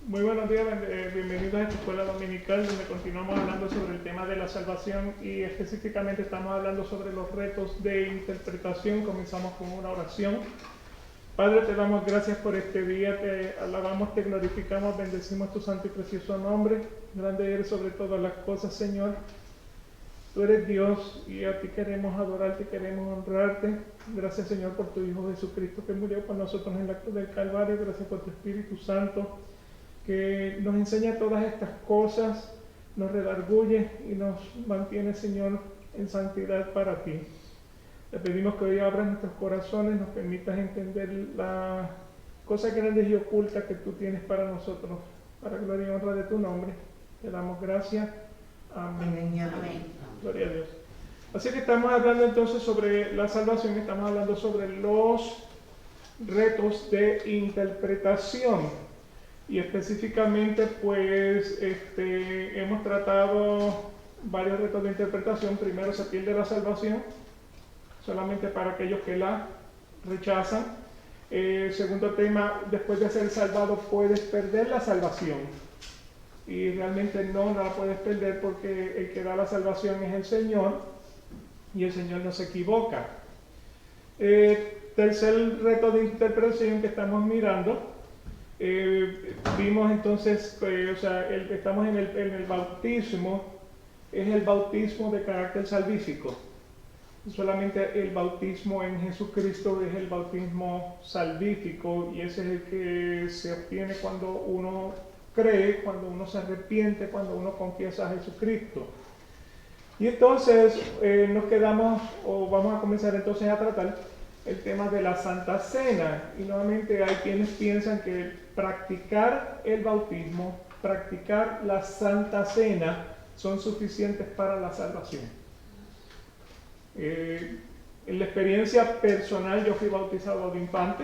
Muy buenos días, bienvenidos a esta escuela dominical donde continuamos hablando sobre el tema de la salvación y específicamente estamos hablando sobre los retos de interpretación. Comenzamos con una oración. Padre, te damos gracias por este día, te alabamos, te glorificamos, bendecimos tu santo y precioso nombre. Grande eres sobre todas las cosas, Señor. Tú eres Dios y a ti queremos adorarte, queremos honrarte. Gracias, Señor, por tu Hijo Jesucristo que murió por nosotros en la cruz del Calvario. Gracias por tu Espíritu Santo que nos enseña todas estas cosas, nos redarguye y nos mantiene, Señor, en santidad para ti. Te pedimos que hoy abras nuestros corazones, nos permitas entender las cosas grandes y ocultas que tú tienes para nosotros, para gloria y honra de tu nombre. Te damos gracias. Amén. Amén. Gloria a Dios. Así que estamos hablando entonces sobre la salvación, estamos hablando sobre los retos de interpretación. Y específicamente pues hemos tratado varios retos de interpretación. Primero, se pierde la salvación solamente para aquellos que la rechazan. Segundo tema, después de ser salvado puedes perder la salvación y realmente no la puedes perder porque el que da la salvación es el Señor y el Señor no se equivoca. Tercer reto de interpretación que estamos mirando. Vimos entonces, estamos en el bautismo, es el bautismo de carácter salvífico. Solamente el bautismo en Jesucristo es el bautismo salvífico y ese es el que se obtiene cuando uno cree, cuando uno se arrepiente, cuando uno confiesa a Jesucristo. Y entonces nos quedamos, o vamos a comenzar entonces a tratar el tema de la Santa Cena. Y nuevamente hay quienes piensan que practicar el bautismo, practicar la Santa Cena son suficientes para la salvación. En la experiencia personal, yo fui bautizado de infante.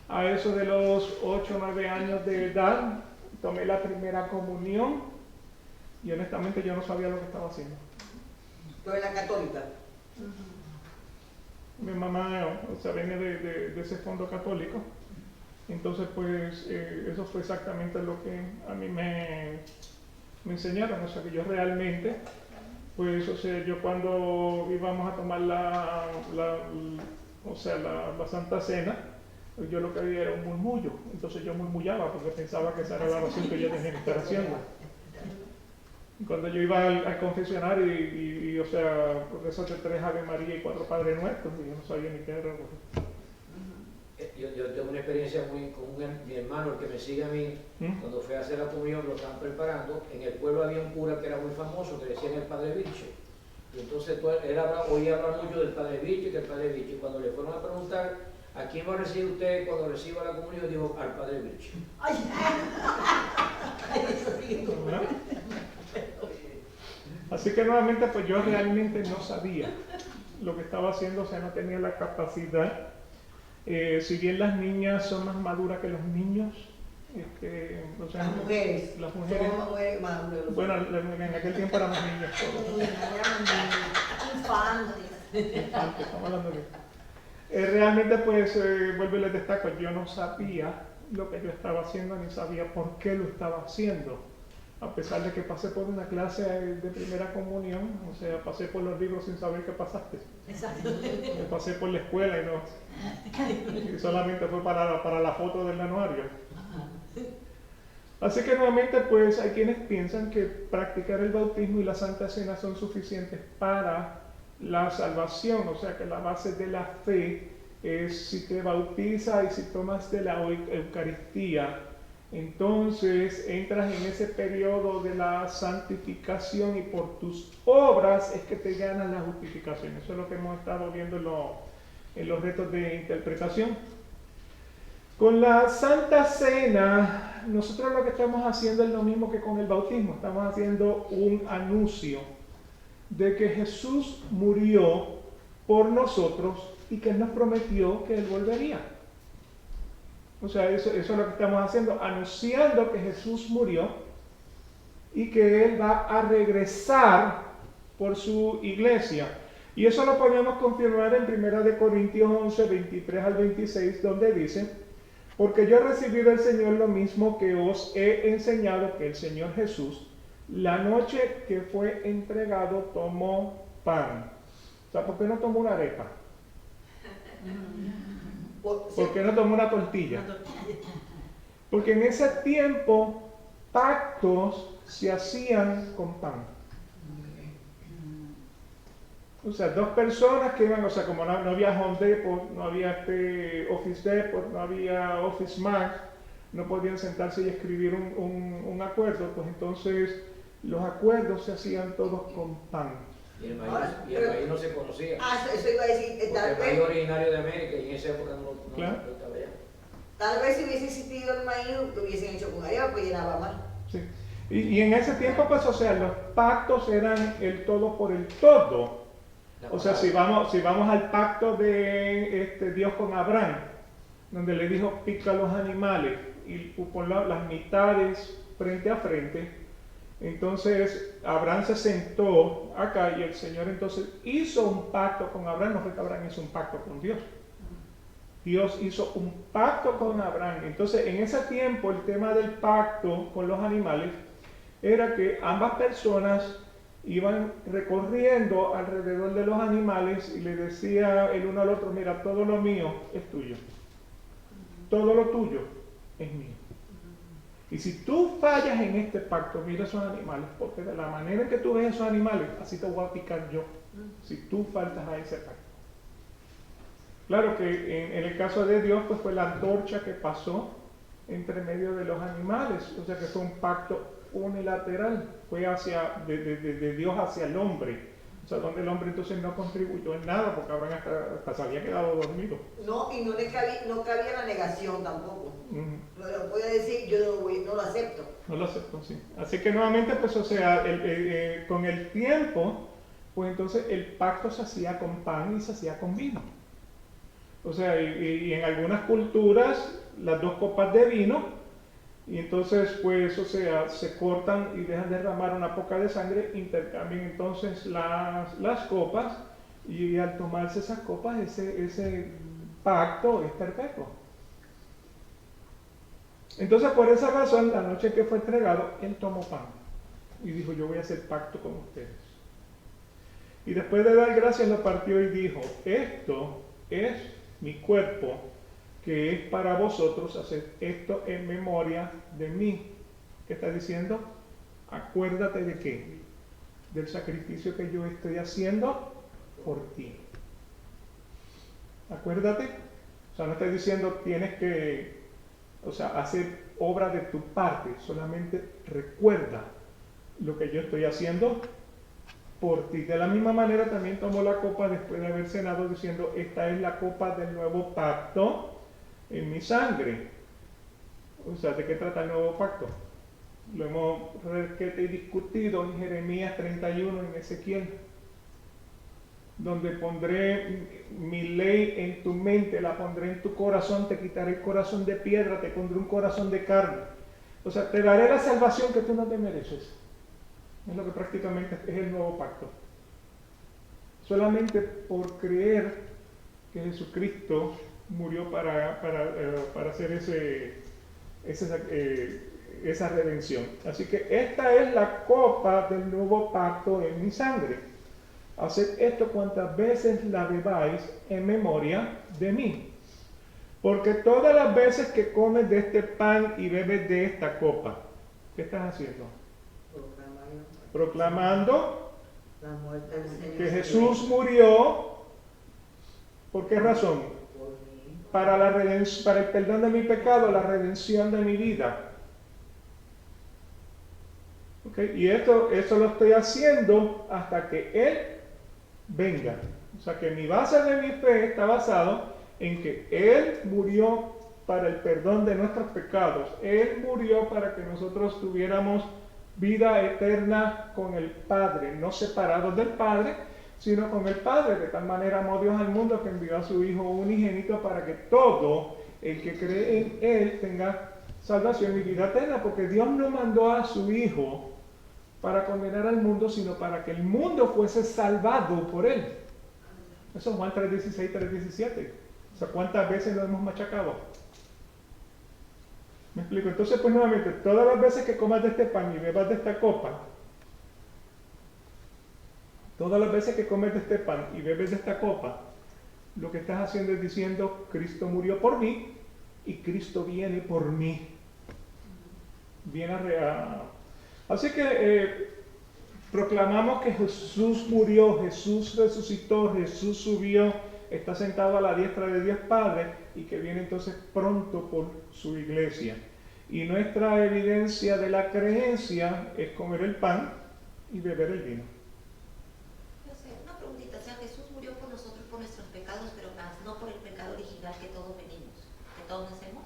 A eso de los 8 o 9 años de edad, tomé la primera comunión y honestamente yo no sabía lo que estaba haciendo. ¿Tú eres la católica? Mi mamá, viene de ese fondo católico. Entonces, pues, eso fue exactamente lo que a mí me enseñaron. O sea, que yo realmente, pues, yo cuando íbamos a tomar la Santa Cena, pues yo lo que había era un murmullo. Entonces yo murmullaba porque pensaba que esa era la oración que yo tenía que estar haciendo. Cuando yo iba al confesionario rezo de 3 Ave María y 4 Padre Nuestros, y yo no sabía ni qué era. Yo tengo una experiencia con mi hermano, el que me sigue a mí, cuando fue a hacer la comunión, lo estaban preparando. En el pueblo había un cura que era muy famoso, que decían el Padre Bicho. Y entonces él oía hablar mucho del Padre Bicho y que el Padre Bicho. Y cuando le fueron a preguntar, ¿a quién va a recibir usted cuando reciba la comunión? Dijo, al Padre Bicho. Así que nuevamente, pues yo realmente no sabía lo que estaba haciendo, o sea, no tenía la capacidad. Si bien las niñas son más maduras que los niños, las mujeres son mujeres maduras. Bueno, en aquel tiempo éramos niños todos. Infantes, estamos hablando de realmente, pues, vuelvo y les destaco, yo no sabía lo que yo estaba haciendo, ni sabía por qué lo estaba haciendo. A pesar de que pasé por una clase de primera comunión, o sea, pasé por los libros sin saber qué pasaste. Exacto. Me pasé por la escuela y solamente fue para la foto del anuario. Así que nuevamente, pues, hay quienes piensan que practicar el bautismo y la Santa Cena son suficientes para la salvación, o sea, que la base de la fe es si te bautizas y si tomas de la Eucaristía, entonces entras en ese periodo de la santificación y por tus obras es que te ganas la justificación. Eso es lo que hemos estado viendo en los retos de interpretación. Con la Santa Cena, nosotros lo que estamos haciendo es lo mismo que con el bautismo. Estamos haciendo un anuncio de que Jesús murió por nosotros y que Él nos prometió que Él volvería. O sea, eso es lo que estamos haciendo, anunciando que Jesús murió y que Él va a regresar por su iglesia. Y eso lo podemos confirmar en 1 Corintios 11, 23 al 26, donde dice: porque yo he recibido del Señor lo mismo que os he enseñado, que el Señor Jesús, la noche que fue entregado, tomó pan. O sea, ¿por qué no tomó una arepa? ¿Por qué no tomó una tortilla? Porque en ese tiempo pactos se hacían con pan. O sea, dos personas que iban, o sea, como no había Home Depot, no había Office Depot, no había Office Max, no podían sentarse y escribir un acuerdo, pues entonces los acuerdos se hacían todos con pan. Y el maíz no se conocía. Eso iba a decir. Porque el maíz originario de América y en esa época no Claro. estaba allá. Tal vez si hubiese existido el maíz, lo hubiesen hecho con arepa, pues llenaba más. Sí. Y en ese tiempo, pues, o sea, los pactos eran el todo por el todo. O sea, si vamos al pacto de Dios con Abraham, donde le dijo pica los animales y pon las mitades frente a frente, entonces Abraham se sentó acá y el Señor entonces hizo un pacto con Abraham. No fue que Abraham hizo un pacto con Dios. Dios hizo un pacto con Abraham. Entonces, en ese tiempo, el tema del pacto con los animales era que ambas personas iban recorriendo alrededor de los animales y le decía el uno al otro: mira, todo lo mío es tuyo, todo lo tuyo es mío. Y si tú fallas en este pacto, mira esos animales, porque de la manera en que tú ves esos animales, así te voy a picar yo, si tú faltas a ese pacto. Claro que en el caso de Dios, pues fue la antorcha que pasó entre medio de los animales, o sea que fue un pacto unilateral, fue de Dios hacia el hombre, o sea, donde el hombre entonces no contribuyó en nada, porque Abraham hasta se había quedado dormido. No, y no cabía la negación tampoco. Pero voy a decir, yo no lo acepto. No lo acepto, sí. Así que nuevamente, pues, o sea, con el tiempo, pues entonces el pacto se hacía con pan y se hacía con vino. O sea, y en algunas culturas, las dos copas de vino, y entonces, pues, o sea, se cortan y dejan derramar una poca de sangre, intercambian entonces las copas, y al tomarse esas copas, ese pacto es perpetuo. Entonces, por esa razón, la noche que fue entregado, él tomó pan y dijo: yo voy a hacer pacto con ustedes. Y después de dar gracias, lo partió y dijo: esto es mi cuerpo, que es para vosotros, hacer esto en memoria de mí. ¿Qué está diciendo? Acuérdate de qué? Del sacrificio que yo estoy haciendo por ti. Acuérdate. O sea, no estoy diciendo tienes que, o sea, hacer obra de tu parte, solamente recuerda lo que yo estoy haciendo por ti. De la misma manera también tomó la copa después de haber cenado, diciendo: esta es la copa del nuevo pacto en mi sangre. O sea, ¿de qué trata el nuevo pacto? Lo hemos discutido en Jeremías 31, en Ezequiel, donde pondré mi ley en tu mente, la pondré en tu corazón, te quitaré el corazón de piedra, te pondré un corazón de carne. O sea, te daré la salvación que tú no te mereces. Es lo que prácticamente es el nuevo pacto. Solamente por creer que Jesucristo murió para hacer esa redención. Así que esta es la copa del nuevo pacto en mi sangre. Haced esto cuantas veces la bebáis en memoria de mí. Porque todas las veces que comes de este pan y bebes de esta copa, ¿qué estás haciendo? Proclamando la muerte del Señor, que Jesús murió. ¿Por qué razón? Para el perdón de mi pecado, la redención de mi vida. ¿Okay? Y esto lo estoy haciendo hasta que Él venga. O sea que mi base de mi fe está basado en que Él murió para el perdón de nuestros pecados. Él murió para que nosotros tuviéramos vida eterna con el Padre, no separados del Padre, sino con el Padre. De tal manera amó Dios al mundo que envió a su Hijo unigénito para que todo el que cree en Él tenga salvación y vida eterna, porque Dios no mandó a su Hijo para condenar al mundo, sino para que el mundo fuese salvado por Él. Eso es Juan 3:16, 3:17. O sea, ¿cuántas veces lo hemos machacado? ¿Me explico? Entonces, pues nuevamente, todas las veces que comas de este pan y bebas de esta copa, todas las veces que comes de este pan y bebes de esta copa, lo que estás haciendo es diciendo, Cristo murió por mí y Cristo viene por mí. Viene Así que proclamamos que Jesús murió, Jesús resucitó, Jesús subió, está sentado a la diestra de Dios Padre y que viene entonces pronto por su iglesia. Y nuestra evidencia de la creencia es comer el pan y beber el vino. Una preguntita, o sea, Jesús murió por nosotros por nuestros pecados, pero más no por el pecado original que todos venimos, que todos nacemos.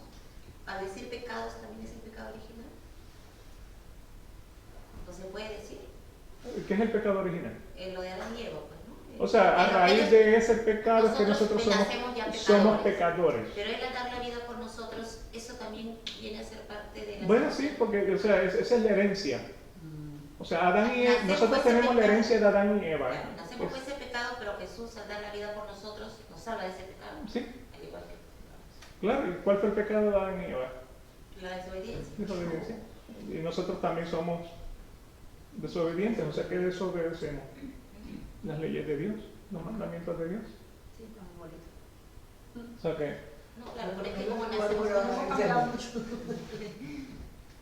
Al decir pecados también es el pecado original. ¿No se puede decir? ¿Qué es el pecado original? Lo de Adán y Eva, pues, ¿no? O sea, a raíz de ese pecado es que nosotros nacemos ya somos pecadores. Pero Él al dar la vida por nosotros, eso también viene a ser parte de la... Bueno, sí, porque o sea, esa es la herencia. O sea, Adán y Eva, Nacemos nosotros con ese tenemos la pecado. herencia de Adán y Eva. Claro, nacemos con ese pecado, pero Jesús al dar la vida por nosotros nos salva de ese pecado. Sí, Al igual que claro. ¿Y cuál fue el pecado de Adán y Eva? la desobediencia. Desobediencia. Y nosotros también somos desobedientes, o sea que desobedecemos las leyes de Dios, los mandamientos de Dios. Sí, está muy bonito. O sea que, No, claro, pero es que como Bueno, nacemos... bueno, hemos bueno, cambiado bueno. mucho.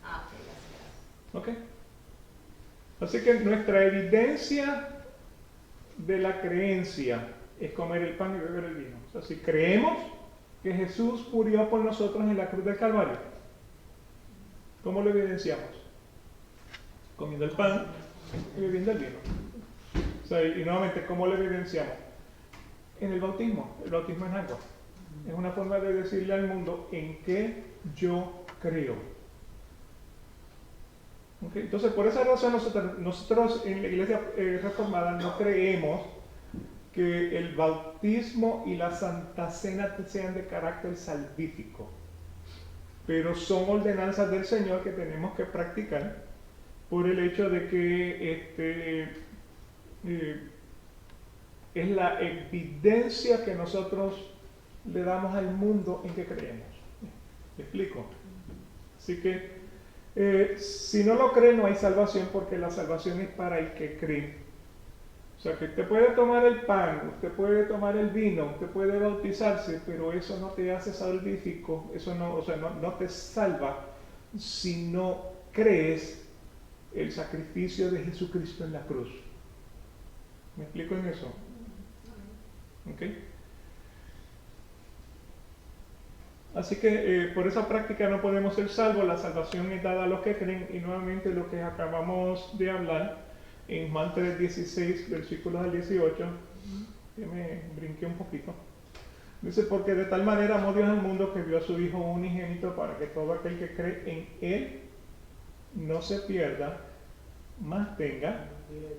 Ah, ok, gracias. ok. Así que nuestra evidencia de la creencia es comer el pan y beber el vino. O sea, si creemos que Jesús murió por nosotros en la cruz del Calvario, ¿cómo lo evidenciamos? Comiendo el pan y bebiendo el vino. O sea, y nuevamente, ¿cómo lo evidenciamos? En el bautismo. El bautismo en agua. Es una forma de decirle al mundo en qué yo creo. ¿Okay? Entonces, por esa razón nosotros en la Iglesia Reformada no creemos que el bautismo y la Santa Cena sean de carácter salvífico, pero son ordenanzas del Señor que tenemos que practicar por el hecho de que es la evidencia que nosotros le damos al mundo en que creemos. ¿Me explico? Así que si no lo cree no hay salvación, porque la salvación es para el que cree. O sea que usted puede tomar el pan, usted puede tomar el vino, usted puede bautizarse, pero eso no te hace salvífico, eso no, o sea, no te salva si no crees el sacrificio de Jesucristo en la cruz. ¿Me explico en eso? ¿Ok? Así que por esa práctica no podemos ser salvos, la salvación es dada a los que creen, y nuevamente lo que acabamos de hablar en Juan 3:16, versículos al 18, que me brinqué un poquito. Dice, porque de tal manera amó Dios al mundo que dio a su Hijo unigénito para que todo aquel que cree en Él no se pierda, mas tenga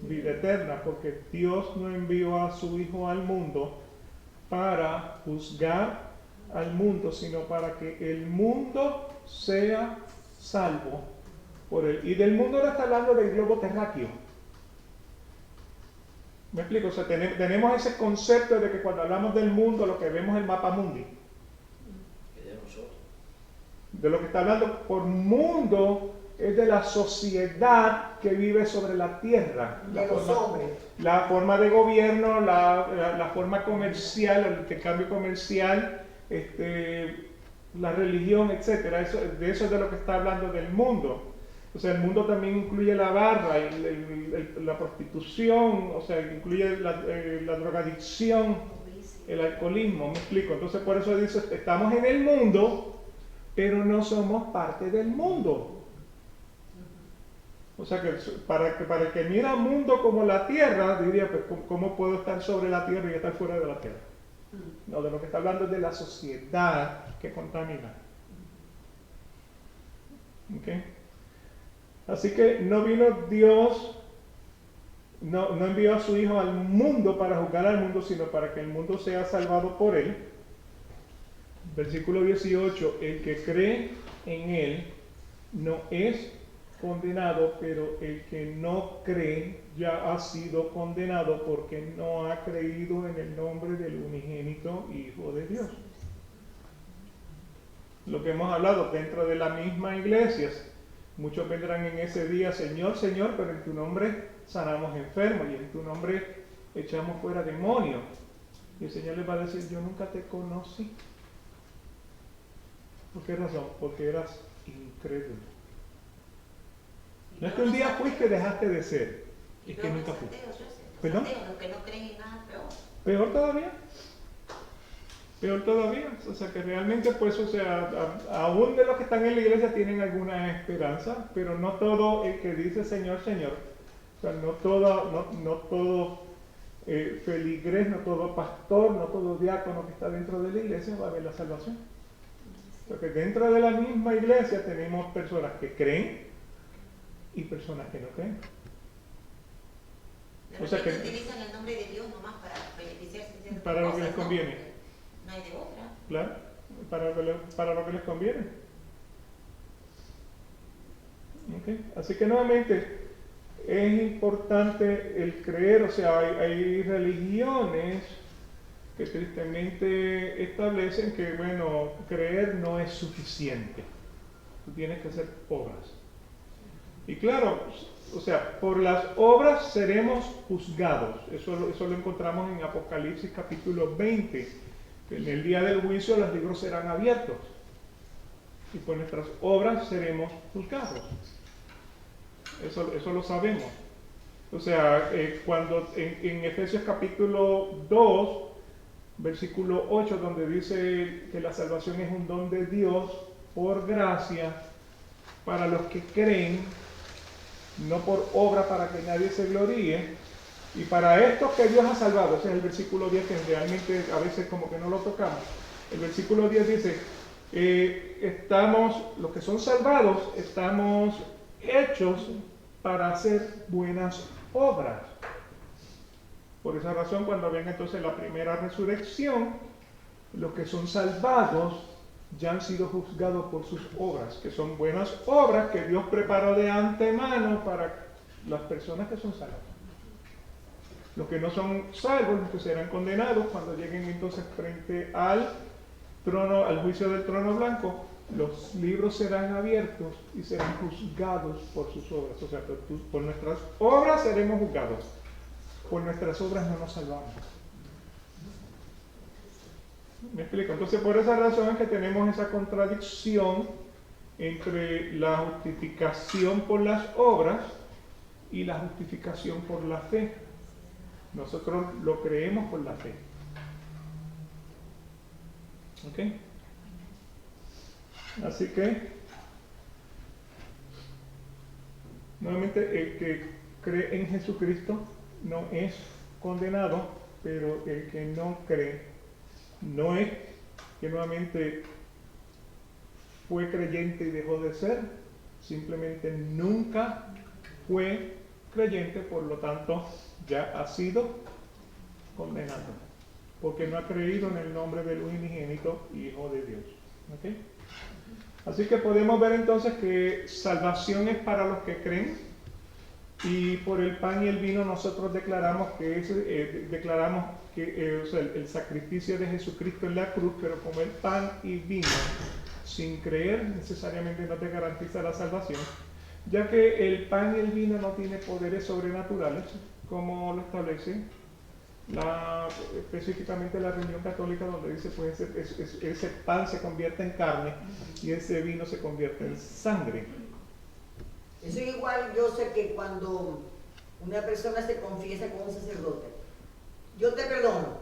vida eterna, porque Dios no envió a su Hijo al mundo para juzgar al mundo, sino para que el mundo sea salvo por él. Y del mundo no está hablando del globo terráqueo. ¿Me explico? O sea, tenemos ese concepto de que cuando hablamos del mundo, lo que vemos es el mapa mundi. Que de nosotros. De lo que está hablando por mundo es de la sociedad que vive sobre la tierra. De los hombres. La forma de gobierno, la forma comercial, el intercambio comercial, la religión, etc. De eso es de lo que está hablando del mundo. O sea, el mundo también incluye la barra, la prostitución, o sea, incluye la drogadicción, el alcoholismo, me explico. Entonces por eso dice, estamos en el mundo, pero no somos parte del mundo. O sea, que para el que mira al mundo como la tierra, diría, pues, ¿cómo puedo estar sobre la tierra y estar fuera de la tierra? No, de lo que está hablando es de la sociedad que contamina. ¿Okay? Así que no vino Dios, no envió a su Hijo al mundo para juzgar al mundo, sino para que el mundo sea salvado por él. Versículo 18, el que cree en él no es condenado, pero el que no cree ya ha sido condenado porque no ha creído en el nombre del unigénito Hijo de Dios. Lo que hemos hablado dentro de la misma iglesia. Muchos vendrán en ese día, Señor, Señor, pero en tu nombre sanamos enfermos y en tu nombre echamos fuera demonios. Y el Señor les va a decir, yo nunca te conocí. ¿Por qué razón? Porque eras incrédulo. No es que un día fuiste y dejaste de ser, es que nunca fuiste. ¿Perdón? Los que no creen en nada, peor. Peor todavía. Peor todavía. O sea que realmente, pues, o sea, aún de los que están en la iglesia tienen alguna esperanza, pero no todo el que dice Señor, Señor. O sea, no todo feligrés, no todo pastor, no todo diácono que está dentro de la iglesia va a ver la salvación. Porque dentro de la misma iglesia tenemos personas que creen y personas que no creen. O sea que utilizan el nombre de Dios nomás para beneficiarse de para lo que les conviene. No hay de otra. Claro, para lo que les conviene. Okay. Así que nuevamente es importante el creer, o sea, hay religiones que tristemente establecen que, bueno, creer no es suficiente. Tú tienes que hacer obras. Y claro, o sea, por las obras seremos juzgados. Eso lo encontramos en Apocalipsis capítulo 20. En el día del juicio los libros serán abiertos. Y por nuestras obras seremos juzgados. Eso lo sabemos. O sea, cuando en Efesios capítulo 2, versículo 8, donde dice que la salvación es un don de Dios por gracia para los que creen, no por obra para que nadie se gloríe, y para estos que Dios ha salvado. Ese es el versículo 10 que realmente a veces como que no lo tocamos. El versículo 10 dice, los que son salvados, estamos hechos para hacer buenas obras. Por esa razón, cuando venga entonces la primera resurrección, los que son salvados ya han sido juzgados por sus obras, que son buenas obras que Dios preparó de antemano para las personas que son salvas. Los que no son salvos, los que serán condenados cuando lleguen entonces frente al trono, al juicio del trono blanco, los libros serán abiertos y serán juzgados por sus obras. O sea, por nuestras obras seremos juzgados. Por nuestras obras no nos salvamos. ¿Me explico? Entonces, por esa razón es que tenemos esa contradicción entre la justificación por las obras y la justificación por la fe. Nosotros lo creemos por la fe. ¿Ok? Así que, nuevamente, el que cree en Jesucristo no es condenado, pero el que no cree no es que nuevamente fue creyente y dejó de ser, simplemente nunca fue creyente, por lo tanto ya ha sido condenado, porque no ha creído en el nombre del unigénito Hijo de Dios. ¿Okay? Así que podemos ver entonces que salvación es para los que creen, y por el pan y el vino nosotros declaramos que o sea, el sacrificio de Jesucristo en la cruz, pero como el pan y vino sin creer necesariamente no te garantiza la salvación, ya que el pan y el vino no tienen poderes sobrenaturales, como lo establece específicamente la religión católica, donde dice pues ese pan se convierte en carne y ese vino se convierte en sangre. Eso es igual, yo sé que cuando una persona se confiesa con un sacerdote, yo te perdono,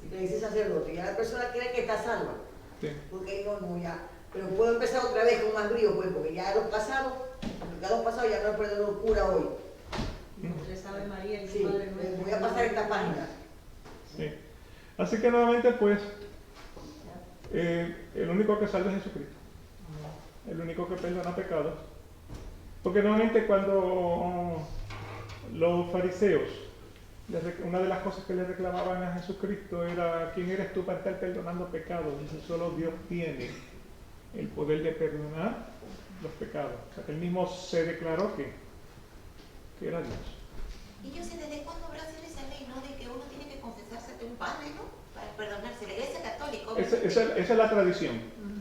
y le dice sacerdote, y ya la persona cree que está salva, Sí. porque no, ya, pero puedo empezar otra vez con más brío, pues, porque ya los pasados ya no he perdido cura hoy. Ave María y Sí, Padre nuestro. voy a pasar esta página. Sí. Así que nuevamente pues el único que salva es Jesucristo, el único que perdona pecados, porque nuevamente cuando los fariseos, una de las cosas que le reclamaban a Jesucristo era: ¿quién eres tú para estar perdonando pecados? Dice: solo Dios tiene el poder de perdonar los pecados. O sea, que él mismo se declaró que era Dios. Y yo sé desde cuándo habrá sido esa ley, ¿no? De que uno tiene que confesarse ante un padre, ¿no? Para perdonarse. La iglesia católica. Esa es la tradición.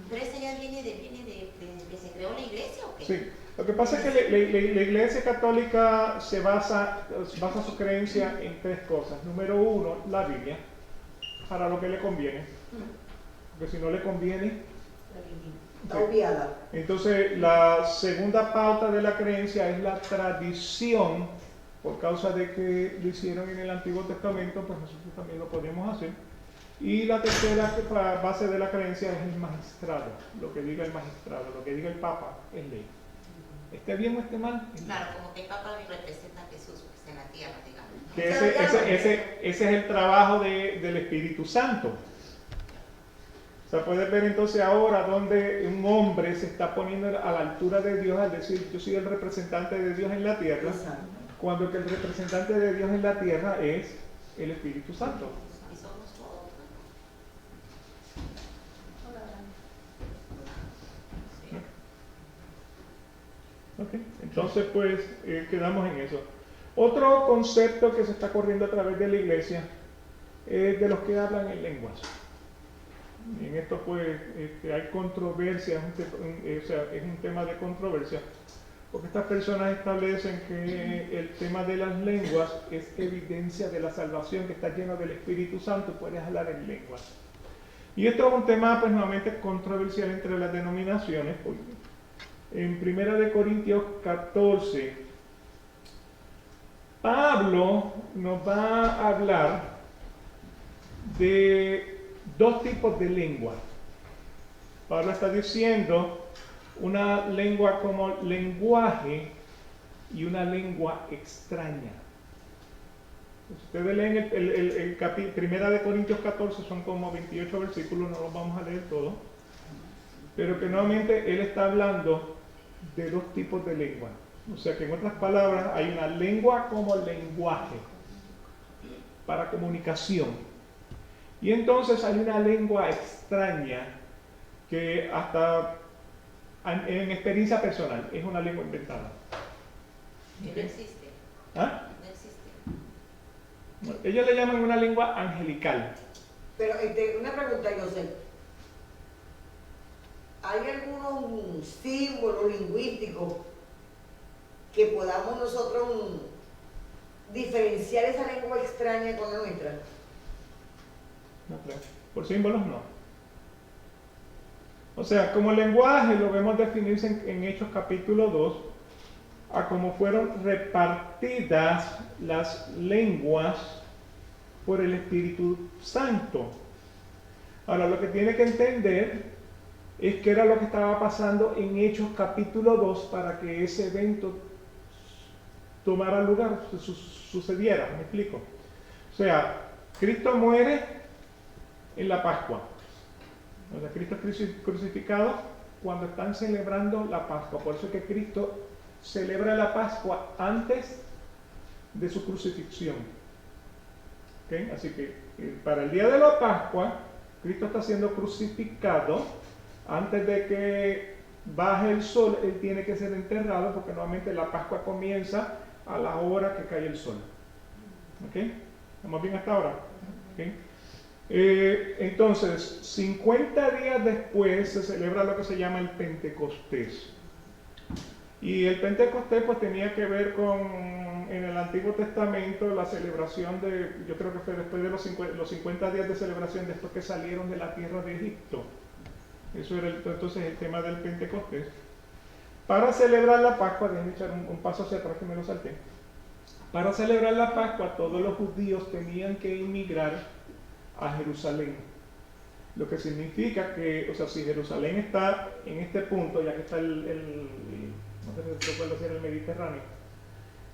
Pero esa ya viene de que se creó la iglesia ¿o qué? Sí. Lo que pasa es que la Iglesia Católica se basa su creencia en tres cosas. Número uno, la Biblia, para lo que le conviene. Porque si no le conviene, Está obviada. entonces la segunda pauta de la creencia es la tradición, por causa de que lo hicieron en el Antiguo Testamento, pues nosotros también lo podemos hacer. Y la tercera base de la creencia es el magistrado, lo que diga el magistrado, lo que diga el Papa es ley. Esté bien o esté mal. Claro, como que el Papa representa a Jesús, que está en la tierra, digamos, ¿no? Que ese es el trabajo del Espíritu Santo. O sea, puedes ver entonces ahora donde un hombre se está poniendo a la altura de Dios al decir, yo soy el representante de Dios en la tierra, cuando que el representante de Dios en la tierra es el Espíritu Santo. Y somos todos, ¿no? Sí. Ok, entonces pues quedamos en eso. Otro concepto que se está corriendo a través de la iglesia es de los que hablan en lenguas. En esto pues hay controversia, es un tema de controversia, porque estas personas establecen que el tema de las lenguas es evidencia de la salvación, que está lleno del Espíritu Santo, puedes hablar en lenguas. Y esto es un tema pues nuevamente controversial entre las denominaciones, porque en 1 Corintios 14, Pablo nos va a hablar de dos tipos de lengua. Pablo está diciendo una lengua como lenguaje y una lengua extraña. Ustedes leen el Primera de Corintios 14, son como 28 versículos, no los vamos a leer todos, pero que nuevamente él está hablando de dos tipos de lengua. O sea que en otras palabras hay una lengua como lenguaje para comunicación. Y entonces hay una lengua extraña que hasta en experiencia personal es una lengua inventada. Que no existe. ¿Ah? No existe. Bueno, ellos le llaman una lengua angelical. Pero una pregunta, José. ¿Hay algunos símbolos lingüísticos que podamos nosotros diferenciar esa lengua extraña con la nuestra? No creo. Por símbolos no. O sea, como lenguaje lo vemos definirse en Hechos capítulo 2, a cómo fueron repartidas las lenguas por el Espíritu Santo. Ahora, lo que tiene que entender es que era lo que estaba pasando en Hechos capítulo 2 para que ese evento tomara lugar, sucediera, ¿me explico? O sea, Cristo muere en la Pascua. O sea, Cristo es crucificado cuando están celebrando la Pascua. Por eso es que Cristo celebra la Pascua antes de su crucifixión. ¿Okay? Así que para el día de la Pascua, Cristo está siendo crucificado. Antes de que baje el sol, Él tiene que ser enterrado, porque nuevamente la Pascua comienza a la hora que cae el sol. ¿Ok? ¿Estamos bien hasta ahora? ¿Okay? Entonces, 50 días después se celebra lo que se llama el Pentecostés. Y el Pentecostés pues tenía que ver con, en el Antiguo Testamento, la celebración de, yo creo que fue después de los 50 días de celebración, después que salieron de la tierra de Egipto. Eso era entonces el tema del Pentecostés. Para celebrar la Pascua, déjenme echar un paso hacia atrás que me lo salté. Para celebrar la Pascua, todos los judíos tenían que emigrar a Jerusalén. Lo que significa que, o sea, si Jerusalén está en este punto, ya que está no sé si puede ser el Mediterráneo,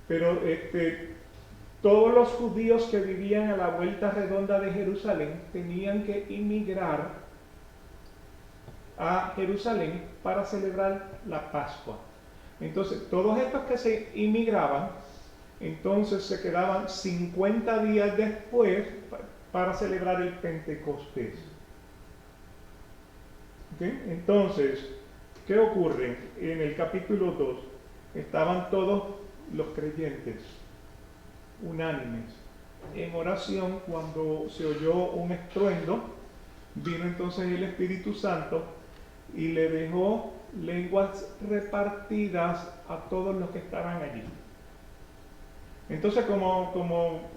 pero todos los judíos que vivían a la vuelta redonda de Jerusalén tenían que emigrar a Jerusalén para celebrar la Pascua. Entonces, todos estos que se inmigraban, entonces se quedaban 50 días después para celebrar el Pentecostés. ¿Okay? Entonces, ¿qué ocurre? En el capítulo 2 estaban todos los creyentes unánimes en oración cuando se oyó un estruendo. Vino entonces el Espíritu Santo y le dejó lenguas repartidas a todos los que estaban allí. Entonces, como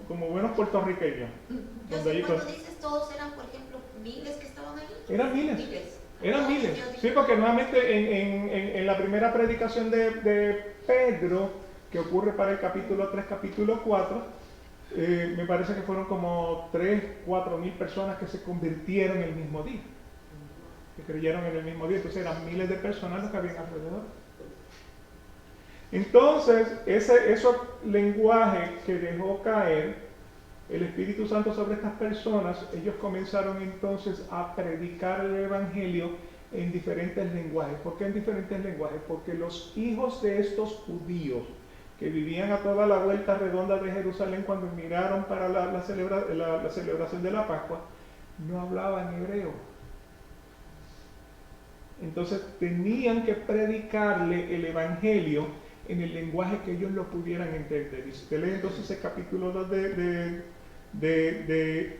buenos puertorriqueños, Yo donde sé, allí cuando dices todos eran, por ejemplo, miles que estaban allí. eran miles. Eran Todos miles. ellos Sí, porque nuevamente en la primera predicación de Pedro, que ocurre para el capítulo 3, capítulo 4, me parece que fueron como 3, 4 mil personas que se convirtieron el mismo día, que creyeron en el mismo día. Entonces eran miles de personas los que habían alrededor. Entonces, esos lenguajes que dejó caer el Espíritu Santo sobre estas personas, ellos comenzaron entonces a predicar el Evangelio en diferentes lenguajes. ¿Por qué en diferentes lenguajes? Porque los hijos de estos judíos que vivían a toda la vuelta redonda de Jerusalén, cuando miraron para la celebración de la Pascua, no hablaban hebreo. Entonces tenían que predicarle el Evangelio en el lenguaje que ellos lo pudieran entender. Y si usted lee entonces el capítulo 2 de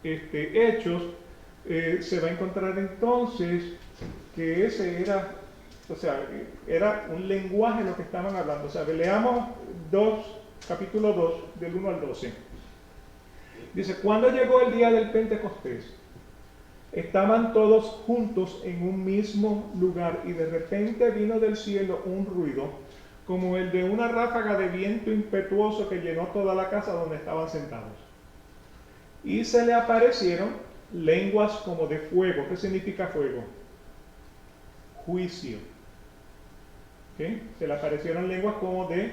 Hechos, se va a encontrar entonces que ese era un lenguaje lo que estaban hablando. O sea, leamos capítulo 2, del 1 al 12. Dice, cuando llegó el día del Pentecostés, estaban todos juntos en un mismo lugar y de repente vino del cielo un ruido como el de una ráfaga de viento impetuoso que llenó toda la casa donde estaban sentados. Y se le aparecieron lenguas como de fuego. ¿Qué significa fuego? Juicio. ¿Okay? Se le aparecieron lenguas como de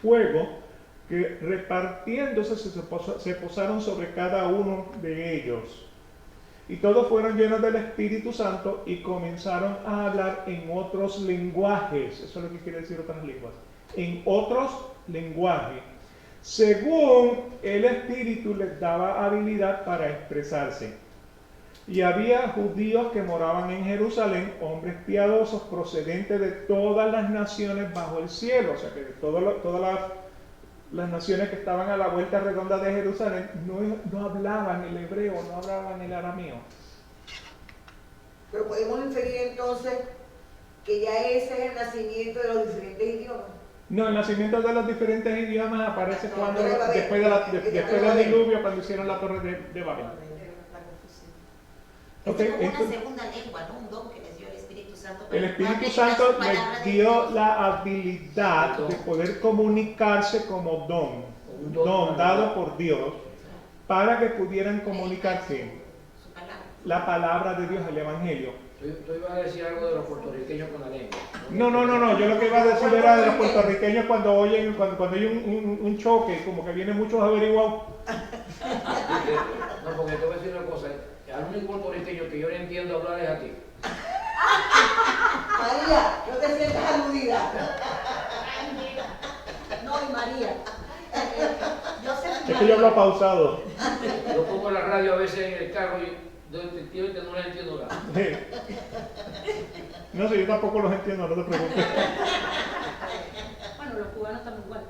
fuego que repartiéndose se posaron sobre cada uno de ellos. Y todos fueron llenos del Espíritu Santo y comenzaron a hablar en otros lenguajes. Eso es lo que quiere decir otras lenguas. En otros lenguajes, según el Espíritu les daba habilidad para expresarse. Y había judíos que moraban en Jerusalén, hombres piadosos procedentes de todas las naciones bajo el cielo. O sea que de todas las naciones que estaban a la vuelta redonda de Jerusalén no hablaban el hebreo, no hablaban el arameo. Pero podemos inferir entonces que ya ese es el nacimiento de los diferentes idiomas. No, el nacimiento de los diferentes idiomas aparece cuando después del diluvio, cuando hicieron la torre de Babel. Es como una segunda lengua, ¿no? Un don que les dio el Espíritu Santo. El Espíritu Santo les dio la habilidad de poder comunicarse como un don dado por Dios, para que pudieran comunicarse la palabra de Dios, el Evangelio. Tú ibas a decir algo de los puertorriqueños con la lengua. No, yo lo que iba a decir era de los puertorriqueños cuando hay un choque, como que vienen muchos averiguados. No, porque te voy a decir una cosa. Al único puertorriqueño que yo no entiendo hablar es a ti. María, no te sientas aludida. No, y María. Yo sé Es que yo hablo pausado. Yo pongo la radio a veces en el carro y efectivamente no les entiendo nada. No sé, yo tampoco los entiendo, no te preocupes. Bueno, los cubanos también igual.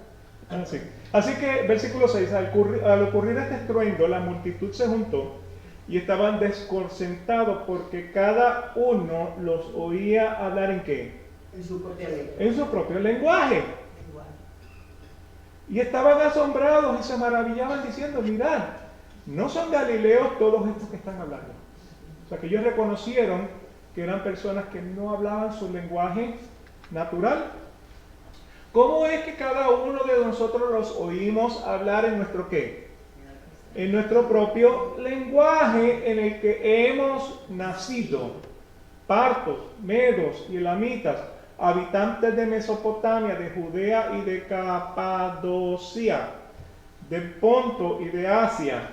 Así que, versículo 6, al ocurrir este estruendo, la multitud se juntó y estaban desconcertados porque cada uno los oía hablar ¿en qué? En su propia lengua. En su propio lenguaje. Y estaban asombrados y se maravillaban diciendo, mirad, no son galileos todos estos que están hablando. O sea que ellos reconocieron que eran personas que no hablaban su lenguaje natural. ¿Cómo es que cada uno de nosotros los oímos hablar en nuestro qué? En nuestro propio lenguaje en el que hemos nacido, partos, medos y elamitas, habitantes de Mesopotamia, de Judea y de Capadocia, de Ponto y de Asia,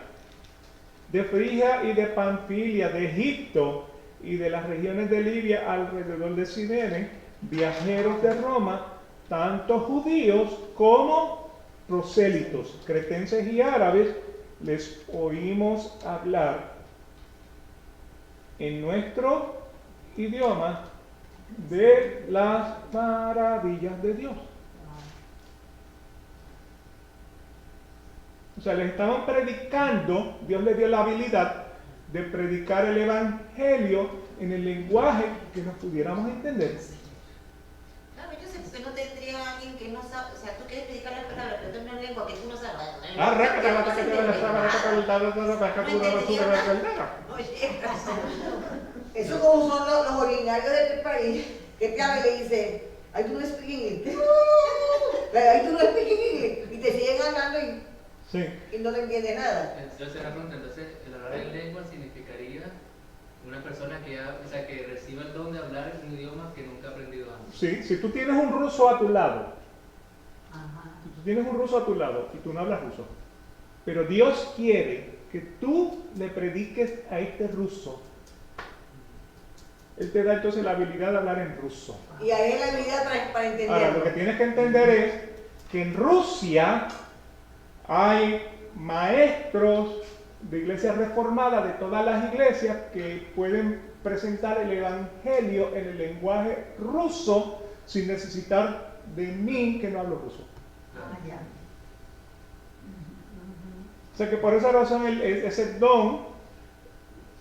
de Frigia y de Panfilia, de Egipto y de las regiones de Libia alrededor de Cirene, viajeros de Roma, tanto judíos como prosélitos, cretenses y árabes, les oímos hablar en nuestro idioma de las maravillas de Dios. O sea, les estaban predicando, Dios les dio la habilidad de predicar el evangelio en el lenguaje que nos pudiéramos entender. Claro, yo sé porque no tendría alguien que no sabe, o sea, tú quieres predicar la palabra, pero en una lengua que tú no sabes. Eso como son los originarios de este país, que te hablan y le dicen, ay, tú no speak English. Ay, tú no speak English. Y te siguen hablando y no te entiendes nada. Entonces, la pregunta, entonces, el hablar en lengua significaría una persona que reciba el don de hablar un idioma que nunca ha aprendido antes. Sí, si tú tienes un ruso a tu lado, Ajá. si tú tienes un ruso a tu lado y tú no hablas ruso, pero Dios quiere que tú le prediques a este ruso, Él te da entonces la habilidad de hablar en ruso. Y ahí es la habilidad para entenderlo. Ahora, lo que tienes que entender es que en Rusia hay maestros de iglesias reformadas, de todas las iglesias, que pueden presentar el evangelio en el lenguaje ruso sin necesitar de mí que no hablo ruso. Ah, ya. O sea que por esa razón ese don,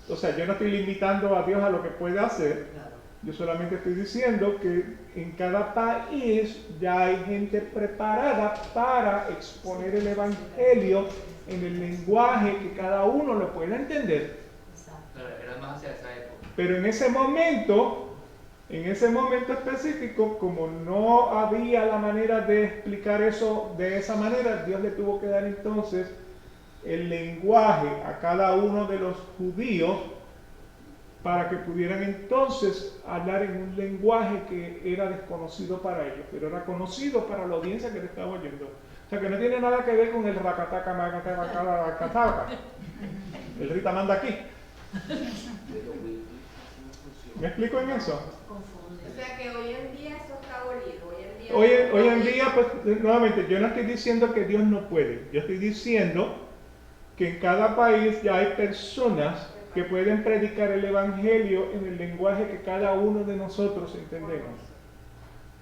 o sea, yo no estoy limitando a Dios a lo que puede hacer, Claro. yo solamente estoy diciendo que en cada país ya hay gente preparada para exponer el evangelio en el lenguaje que cada uno lo pueda entender. Exacto. Claro, era más hacia esa época. Pero en ese momento específico, como no había la manera de explicar eso de esa manera, Dios le tuvo que dar entonces el lenguaje a cada uno de los judíos para que pudieran entonces hablar en un lenguaje que era desconocido para ellos, pero era conocido para la audiencia que le estaba oyendo. O sea que no tiene nada que ver con el racataca, macataca, el Rita manda aquí. ¿Me explico en eso? Confunde. O sea que hoy en día eso está abolido. Hoy en día, pues nuevamente, yo no estoy diciendo que Dios no puede, yo estoy diciendo que en cada país ya hay personas que pueden predicar el evangelio en el lenguaje que cada uno de nosotros entendemos.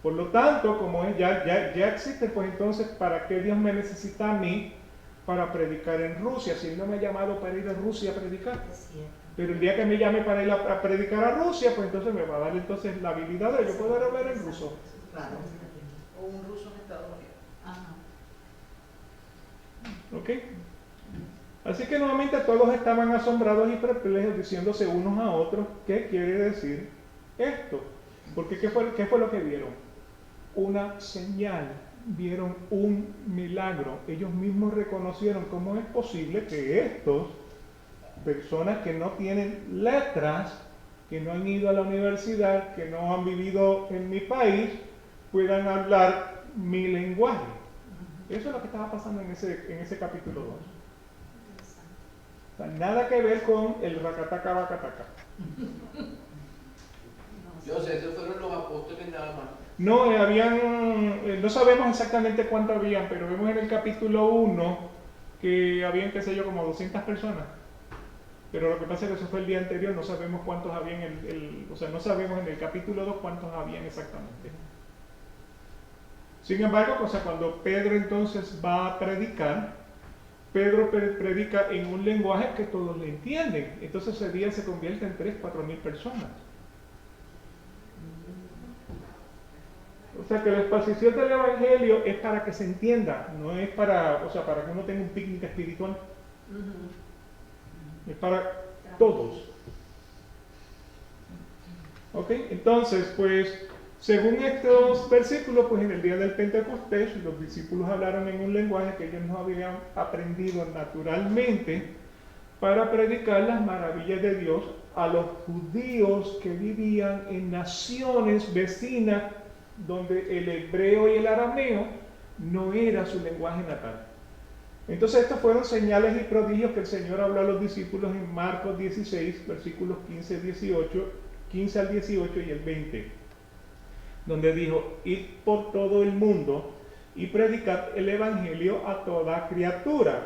Por lo tanto, como ya existe, pues entonces, ¿para qué Dios me necesita a mí para predicar en Rusia? Si Él no me ha llamado para ir a Rusia a predicar. Es cierto. Pero el día que me llame para ir a predicar a Rusia, pues entonces me va a dar entonces la habilidad de yo poder hablar en ruso. Claro. O un ruso en Estados Unidos. Ajá. ¿Ok? Así que nuevamente todos estaban asombrados y perplejos, diciéndose unos a otros, ¿qué quiere decir esto? Porque ¿qué fue lo que vieron? Una señal, vieron un milagro. Ellos mismos reconocieron cómo es posible que estos, personas que no tienen letras, que no han ido a la universidad, que no han vivido en mi país, puedan hablar mi lenguaje. Eso es lo que estaba pasando en ese capítulo 2. O sea, nada que ver con el racataca bacataca. Yo sé, esos fueron los apóstoles nada más. No, no sabemos exactamente cuántos habían, pero vemos en el capítulo 1 que habían, qué sé yo, como 200 personas. Pero lo que pasa es que eso fue el día anterior, no sabemos cuántos habían, o sea, no sabemos en el capítulo 2 cuántos habían exactamente. Sin embargo, o sea, cuando Pedro entonces va a predicar, Pedro predica en un lenguaje que todos le entienden. Entonces ese día se convierte en 3,000 o 4,000 personas. O sea que la exposición del Evangelio es para que se entienda, no es para, o sea, para que uno tenga un picnic espiritual. Es para todos. ¿Ok? Entonces, pues, según estos versículos, pues en el día del Pentecostés, los discípulos hablaron en un lenguaje que ellos no habían aprendido naturalmente para predicar las maravillas de Dios a los judíos que vivían en naciones vecinas donde el hebreo y el arameo no era su lenguaje natal. Entonces estos fueron señales y prodigios que el Señor habló a los discípulos en Marcos 16, versículos 15 al 18 y el 20, donde dijo: id por todo el mundo y predicad el Evangelio a toda criatura.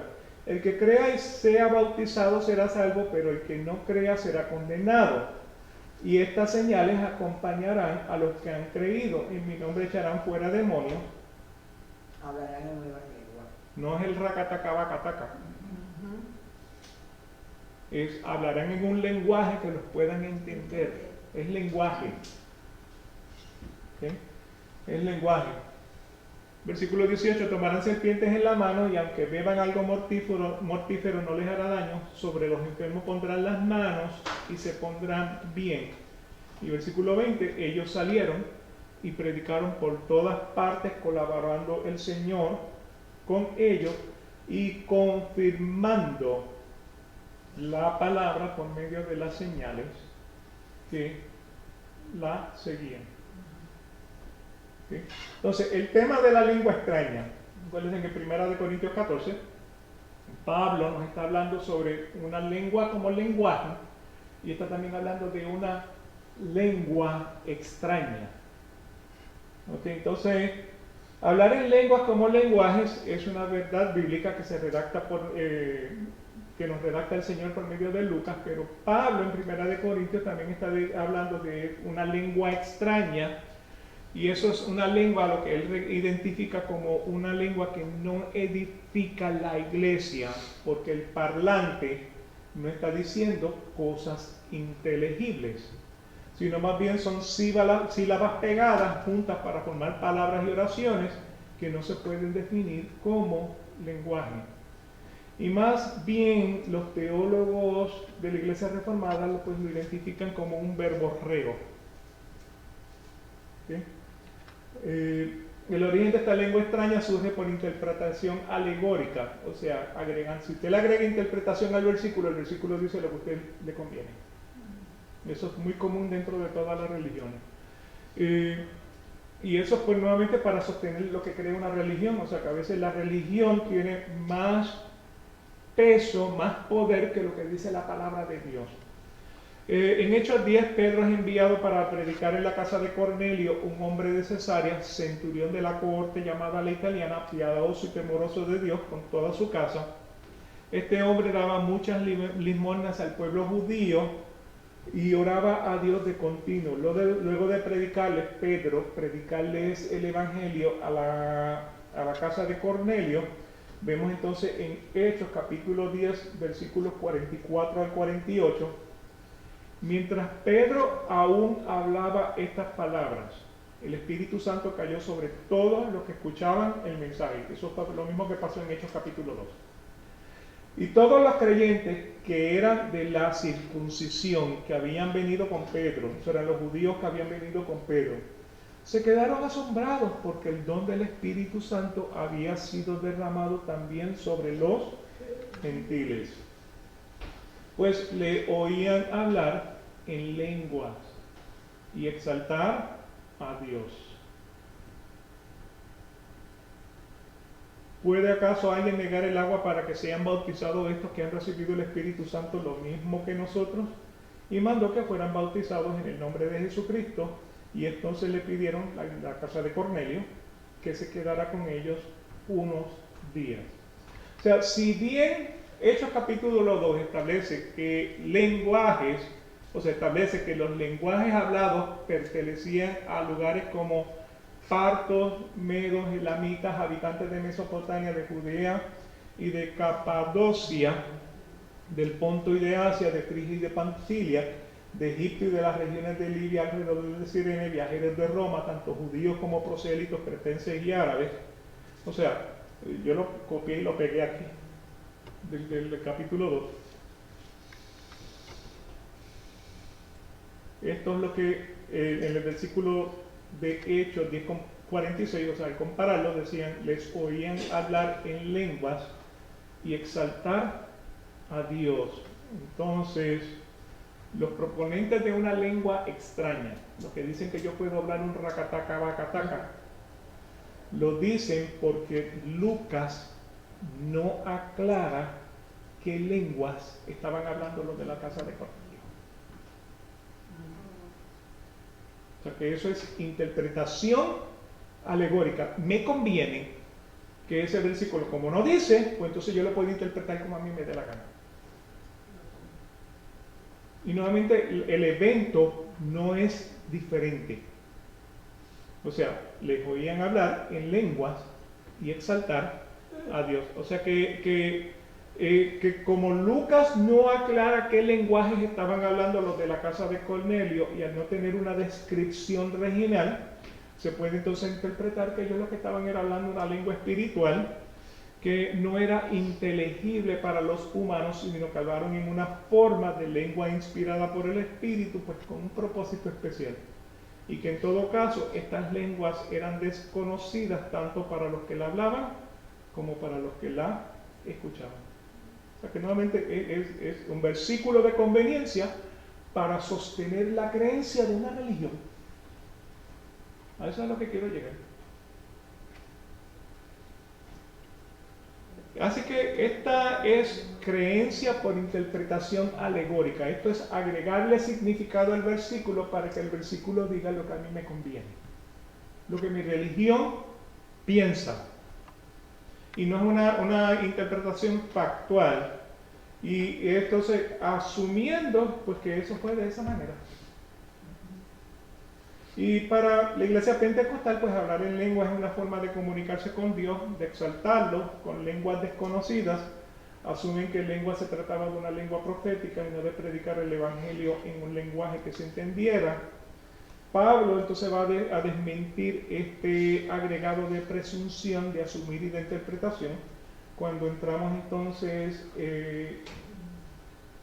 El que crea y sea bautizado será salvo, pero el que no crea será condenado. Y estas señales acompañarán a los que han creído. En mi nombre echarán fuera demonios. Hablarán en nueva lengua. No es el racatacabacataca. hablarán en un lenguaje que los puedan entender. Es lenguaje. ¿Okay? Es lenguaje. Versículo 18, tomarán serpientes en la mano y aunque beban algo mortífero no les hará daño, sobre los enfermos pondrán las manos y se pondrán bien. Y versículo 20, ellos salieron y predicaron por todas partes, colaborando el Señor con ellos y confirmando la palabra por medio de las señales que la seguían. ¿Sí? Entonces, el tema de la lengua extraña, recuerden que en 1 Corintios 14, Pablo nos está hablando sobre una lengua como lenguaje y está también hablando de una lengua extraña. ¿Okay? Entonces, hablar en lenguas como lenguajes es una verdad bíblica que se redacta que nos redacta el Señor por medio de Lucas, pero Pablo en 1 Corintios también está hablando de una lengua extraña. Y eso es una lengua, lo que él identifica como una lengua que no edifica la iglesia, porque el parlante no está diciendo cosas inteligibles, sino más bien son sílabas pegadas juntas para formar palabras y oraciones que no se pueden definir como lenguaje. Y más bien los teólogos de la iglesia reformada pues lo identifican como un verborreo. ¿Sí? El origen de esta lengua extraña surge por interpretación alegórica, o sea, si usted le agrega interpretación al versículo, el versículo dice lo que a usted le conviene. Eso es muy común dentro de todas las religiones. Y eso pues nuevamente para sostener lo que crea una religión, o sea que a veces la religión tiene más peso, más poder que lo que dice la palabra de Dios. En Hechos 10, Pedro es enviado para predicar en la casa de Cornelio, un hombre de Cesarea, centurión de la cohorte llamada la italiana, piadoso y temoroso de Dios con toda su casa. Este hombre daba muchas limosnas al pueblo judío y oraba a Dios de continuo. Luego de predicarles el evangelio a la casa de Cornelio, vemos entonces en Hechos capítulo 10, versículos 44 al 48, mientras Pedro aún hablaba estas palabras, el Espíritu Santo cayó sobre todos los que escuchaban el mensaje. Eso es lo mismo que pasó en Hechos capítulo 2. Y todos los creyentes que eran de la circuncisión, que habían venido con Pedro, eso eran los judíos que habían venido con Pedro, se quedaron asombrados porque el don del Espíritu Santo había sido derramado también sobre los gentiles. Pues le oían hablar en lenguas y exaltar a Dios. ¿Puede acaso alguien negar el agua para que sean bautizados estos que han recibido el Espíritu Santo lo mismo que nosotros? Y mandó que fueran bautizados en el nombre de Jesucristo. Y entonces le pidieron la casa de Cornelio que se quedara con ellos unos días. O sea, si bien Hechos capítulo 2 establece que establece que los lenguajes hablados pertenecían a lugares como partos, medos, elamitas, habitantes de Mesopotamia, de Judea y de Capadocia, del Ponto y de Asia, de Frigia y de Panfilia, de Egipto y de las regiones de Libia alrededor de Cirene, viajeros de Roma, tanto judíos como prosélitos, cretenses y árabes. O sea, yo lo copié y lo pegué aquí, del capítulo 2. Esto es lo que en el versículo de Hechos 10:46, o sea, al compararlo, decían, les oían hablar en lenguas y exaltar a Dios. Entonces, los proponentes de una lengua extraña, los que dicen que yo puedo hablar un racataca, bacataca, lo dicen porque Lucas no aclara qué lenguas estaban hablando los de la casa de Cornelio. O sea que eso es interpretación alegórica. Me conviene que ese versículo, como no dice, pues entonces yo lo puedo interpretar como a mí me dé la gana. Y nuevamente el evento no es diferente. O sea, les oían hablar en lenguas y exaltar a Dios. O sea que que como Lucas no aclara qué lenguajes estaban hablando los de la casa de Cornelio, y al no tener una descripción regional, se puede entonces interpretar que ellos lo que estaban era hablando una lengua espiritual que no era inteligible para los humanos, sino que hablaron en una forma de lengua inspirada por el Espíritu, pues con un propósito especial. Y que en todo caso estas lenguas eran desconocidas tanto para los que la hablaban como para los que la escuchaban. O sea que nuevamente es un versículo de conveniencia para sostener la creencia de una religión. A eso es a lo que quiero llegar. Así que esta es creencia por interpretación alegórica. Esto es agregarle significado al versículo para que el versículo diga lo que a mí me conviene, lo que mi religión piensa. Y no es una interpretación factual. Y entonces asumiendo pues que eso fue de esa manera. Y para la iglesia pentecostal, pues hablar en lenguas es una forma de comunicarse con Dios, de exaltarlo con lenguas desconocidas. Asumen que lengua se trataba de una lengua profética y no de predicar el evangelio en un lenguaje que se entendiera. Pablo entonces va a desmentir este agregado de presunción, de asumir y de interpretación, cuando entramos entonces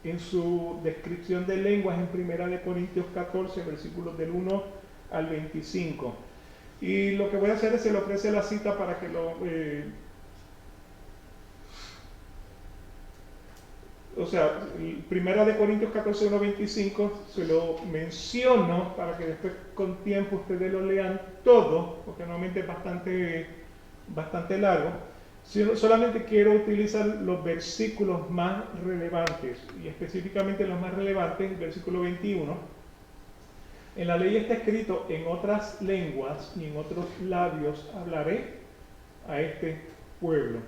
en su descripción de lenguas en 1 Corintios 14, versículos del 1 al 25. Y lo que voy a hacer es, se le ofrece la cita para que lo... o sea, 1 Corintios 14, 1, 25, se lo menciono para que después con tiempo ustedes lo lean todo, porque normalmente es bastante largo. Solamente quiero utilizar los versículos más relevantes, y específicamente los más relevantes, el versículo 21. En la ley está escrito: en otras lenguas y en otros labios hablaré a este pueblo,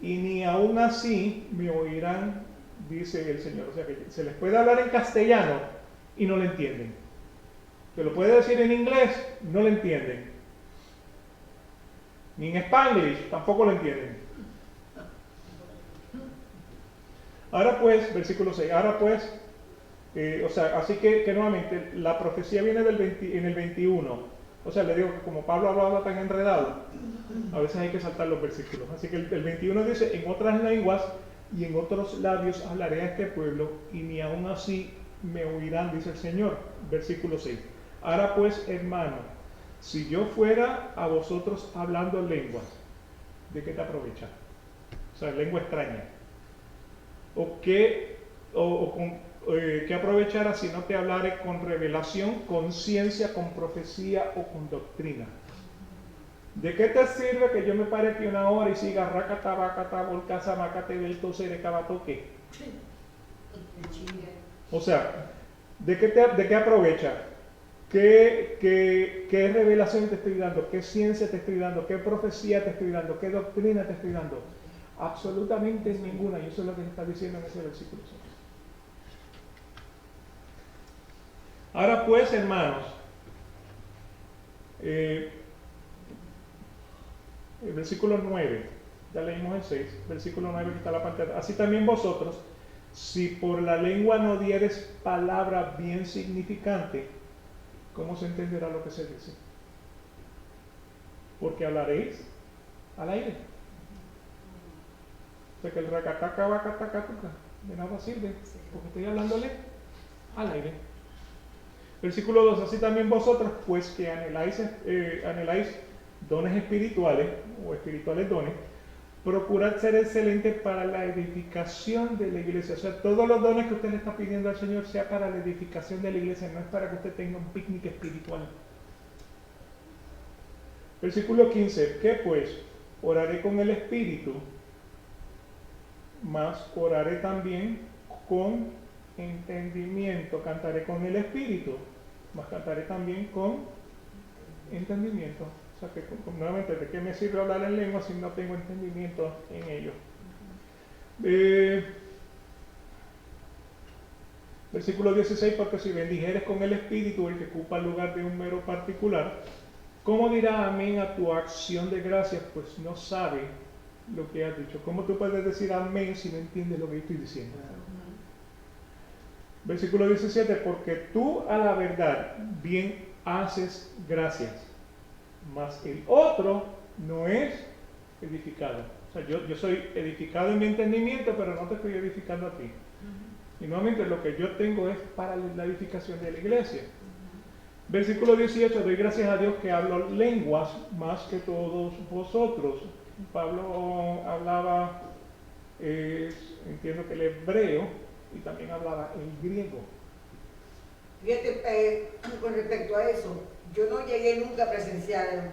y ni aún así me oirán, dice el Señor. O sea que se les puede hablar en castellano y no lo entienden. Se lo puede decir en inglés, no lo entienden. Ni en Spanglish, tampoco lo entienden. Ahora pues, versículo 6, ahora pues, así que nuevamente, la profecía viene en el 21. O sea, le digo que como Pablo hablaba tan enredado, a veces hay que saltar los versículos. Así que el 21 dice: en otras lenguas y en otros labios hablaré a este pueblo, y ni aún así me oirán, dice el Señor. Versículo 6. Ahora pues, hermano, si yo fuera a vosotros hablando lenguas, ¿de qué te aprovecha? O sea, lengua extraña. ¿Qué aprovechará si no te hablaré con revelación, con ciencia, con profecía o con doctrina? ¿De qué te sirve que yo me pare aquí una hora y siga racata, bacata, volcasa, macate, beltose, de cabatoque? O sea, ¿de qué aprovecha? ¿Qué revelación te estoy dando? ¿Qué ciencia te estoy dando? ¿Qué profecía te estoy dando? ¿Qué doctrina te estoy dando? Absolutamente ninguna. Y eso es lo que se está diciendo en ese versículo. Ahora pues, hermanos, el versículo 9, ya leímos el 6, versículo 9 que está la parte de atrás. Así también vosotros, si por la lengua no dieres palabra bien significante, ¿cómo se entenderá lo que se dice? Porque hablaréis al aire. O sea que el racataca, bacataca, de nada sirve, porque estoy hablándole al aire. Versículo 2, así también vosotros, pues que anheláis dones espirituales, o espirituales dones, procurad ser excelentes para la edificación de la iglesia. O sea, todos los dones que usted le está pidiendo al Señor sea para la edificación de la iglesia, no es para que usted tenga un picnic espiritual. Versículo 15, ¿qué pues? Oraré con el espíritu, mas oraré también con entendimiento. Cantaré con el espíritu, mas cantaré también con entendimiento. O sea que nuevamente, ¿de qué me sirve hablar en lengua si no tengo entendimiento en ello? Versículo 16, porque si bendijeres con el espíritu el que ocupa el lugar de un mero particular, ¿cómo dirá amén a tu acción de gracias? Pues no sabe lo que has dicho. ¿Cómo tú puedes decir amén si no entiendes lo que yo estoy diciendo? Versículo 17, porque tú a la verdad bien haces gracias, mas el otro no es edificado. O sea, yo soy edificado en mi entendimiento, pero no te estoy edificando a ti. Y nuevamente lo que yo tengo es para la edificación de la iglesia. Versículo 18, doy gracias a Dios que hablo lenguas más que todos vosotros. Pablo hablaba, entiendo que el hebreo, y también hablaba el griego. Fíjate, con respecto a eso, yo no llegué nunca a presenciar,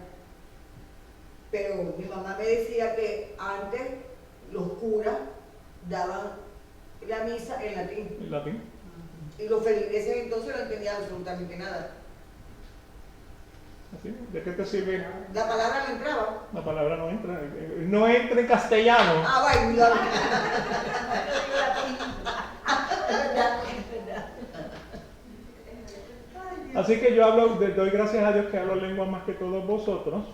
pero mi mamá me decía que antes los curas daban la misa en latín. ¿En latín? Y los feligreses entonces no entendían absolutamente nada. ¿Así? ¿De qué te sirve? La palabra no entraba. La palabra no entra. No entra en castellano. Ah, bueno, Así que yo doy gracias a Dios que hablo lenguas más que todos vosotros.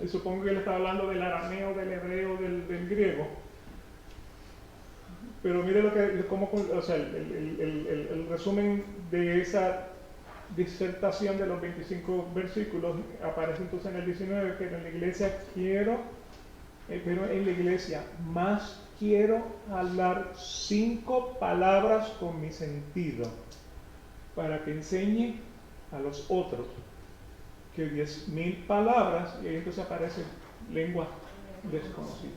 Y supongo que él está hablando del arameo, del hebreo, del griego. Pero mire el resumen de esa disertación de los 25 versículos aparece entonces en el 19, que en la iglesia pero en la iglesia más quiero hablar 5 palabras con mi sentido para que enseñe a los otros que 10.000 palabras, y ahí entonces aparece lengua desconocida.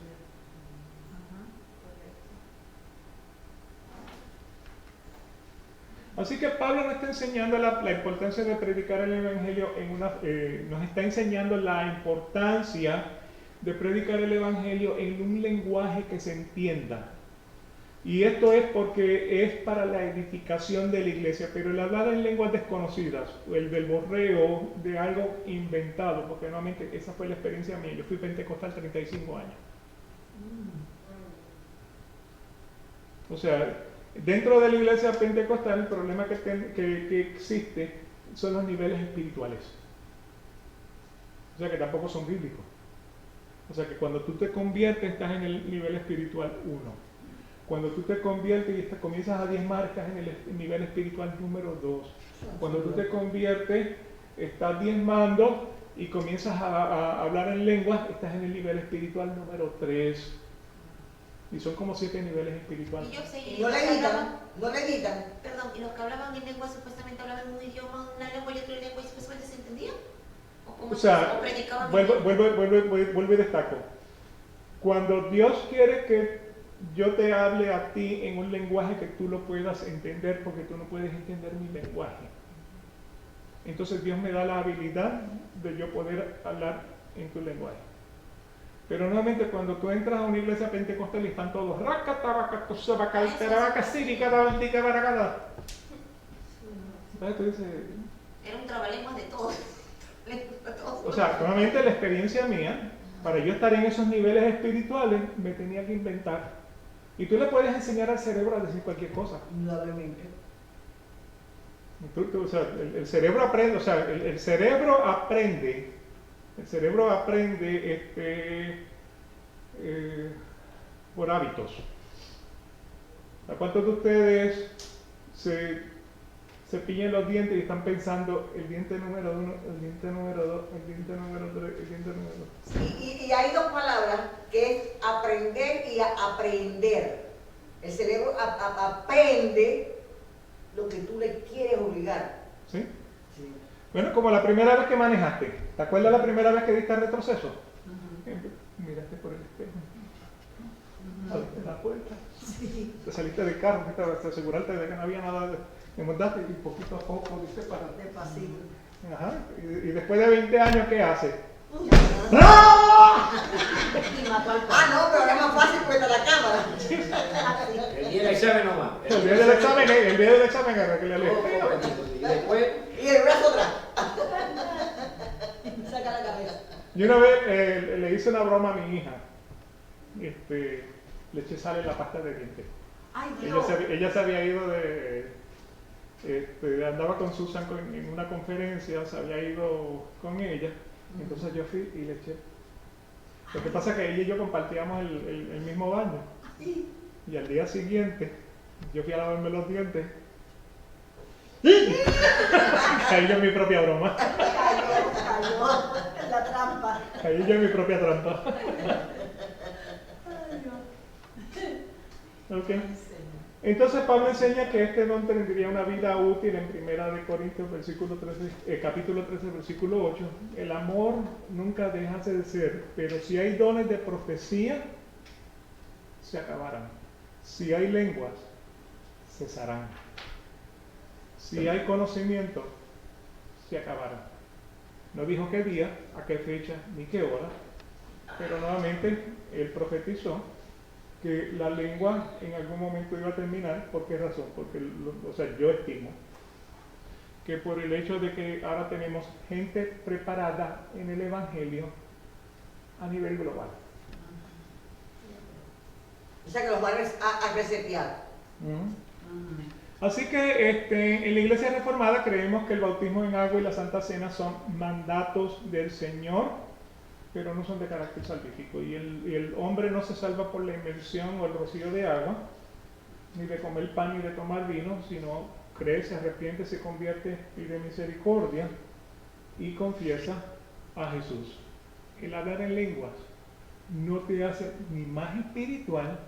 Así que Pablo nos está enseñando la importancia de predicar el Evangelio nos está enseñando la importancia de predicar el Evangelio en un lenguaje que se entienda. Y esto es porque es para la edificación de la iglesia, pero el hablar en lenguas desconocidas, el verborreo de algo inventado, porque nuevamente esa fue la experiencia mía, yo fui pentecostal 35 años. O sea, dentro de la iglesia pentecostal el problema que existe son los niveles espirituales. O sea que tampoco son bíblicos. O sea que cuando tú te conviertes estás en el nivel espiritual 1. Cuando tú te conviertes y comienzas a diezmar estás en el nivel espiritual número 2. Cuando tú te conviertes estás diezmando y comienzas a hablar en lenguas, estás en el nivel espiritual número 3. Y son como 7 niveles espirituales. Y yo sé, no le editan. Perdón, y los que hablaban en lengua supuestamente hablaban un idioma, una lengua y otra lengua y supuestamente se entendían. O sea, predicaban vuelvo y destaco. Cuando Dios quiere que yo te hable a ti en un lenguaje que tú lo puedas entender, porque tú no puedes entender mi lenguaje, entonces Dios me da la habilidad de yo poder hablar en tu lenguaje. Pero nuevamente cuando tú entras a una iglesia pentecostal y están todos tú dices, era un trabalenguas de todos. o sea, nuevamente la experiencia mía, para yo estar en esos niveles espirituales, me tenía que inventar. Y tú le puedes enseñar al cerebro a decir cualquier cosa. Indudablemente. O sea, el cerebro aprende, o sea, el cerebro aprende por hábitos. ¿A cuántos de ustedes se cepillan los dientes y están pensando el diente número 1, el diente número 2, el diente número 3, el diente número 2? Y hay 2 palabras que es aprender y aprender. El cerebro aprende lo que tú le quieres obligar. ¿Sí? Sí. Bueno, como la primera vez que manejaste. ¿Te acuerdas la primera vez que diste retroceso? Miraste por el espejo. Abriste la puerta. Sí. Te saliste del carro, te aseguraste de que no había nada. Te montaste y poquito a poco diste para. Despacito. Ajá. Y después de 20 años, ¿qué haces? ¡Ah! No, pero es más fácil porque está la cámara. El día del examen nomás. El día del examen, que le leo. Y después. Y el brazo atrás. Saca la cabeza. Yo una vez le hice una broma a mi hija. Le eché sal en la pasta de dientes. Ay, Dios. Ella se había ido andaba con Susan en una conferencia, se había ido con ella. Entonces yo fui y le eché. Lo que pasa es que ella y yo compartíamos el mismo baño. Y al día siguiente, yo fui a lavarme los dientes. Caí yo en mi propia broma. Cayó en la trampa. Caí yo en mi propia trampa. Ok. Entonces Pablo enseña que este don tendría una vida útil en 1 Corintios capítulo 13, versículo 8. El amor nunca deja de ser, pero si hay dones de profecía, se acabarán. Si hay lenguas, cesarán. Si hay conocimiento, se acabarán. No dijo qué día, a qué fecha, ni qué hora, pero nuevamente él profetizó que la lengua en algún momento iba a terminar. ¿Por qué razón? Porque, yo estimo que por el hecho de que ahora tenemos gente preparada en el Evangelio a nivel global. O sea que los va a resetear. Así que en la Iglesia Reformada creemos que el bautismo en agua y la Santa Cena son mandatos del Señor, pero no son de carácter salvífico. Y el hombre no se salva por la inmersión o el rocío de agua, ni de comer pan ni de tomar vino, sino cree, se arrepiente, se convierte, pide misericordia y confiesa a Jesús. El hablar en lenguas no te hace ni más espiritual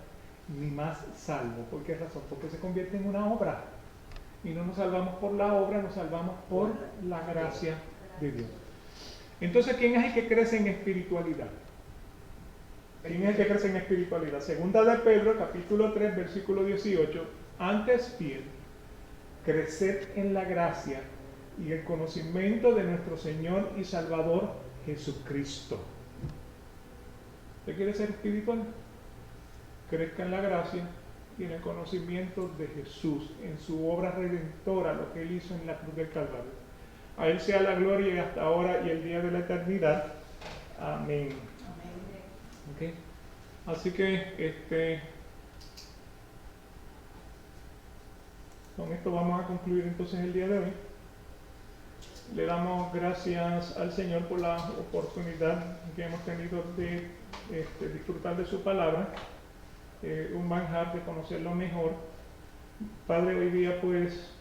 ni más salvo. ¿Por qué razón? Porque se convierte en una obra. Y no nos salvamos por la obra, nos salvamos por la gracia de Dios. Entonces, ¿quién es el que crece en espiritualidad? ¿Quién es el que crece en espiritualidad? Segunda de Pedro, capítulo 3, versículo 18. Antes bien, crecer en la gracia y el conocimiento de nuestro Señor y Salvador Jesucristo. ¿Usted quiere ser espiritual? Crezca en la gracia y en el conocimiento de Jesús, en su obra redentora, lo que Él hizo en la cruz del Calvario. A Él sea la gloria y hasta ahora y el día de la eternidad. Amén. Okay. Así que con esto vamos a concluir entonces el día de hoy. Le damos gracias al Señor por la oportunidad que hemos tenido de disfrutar de su palabra. Un manjar de conocerlo mejor. Padre, hoy día pues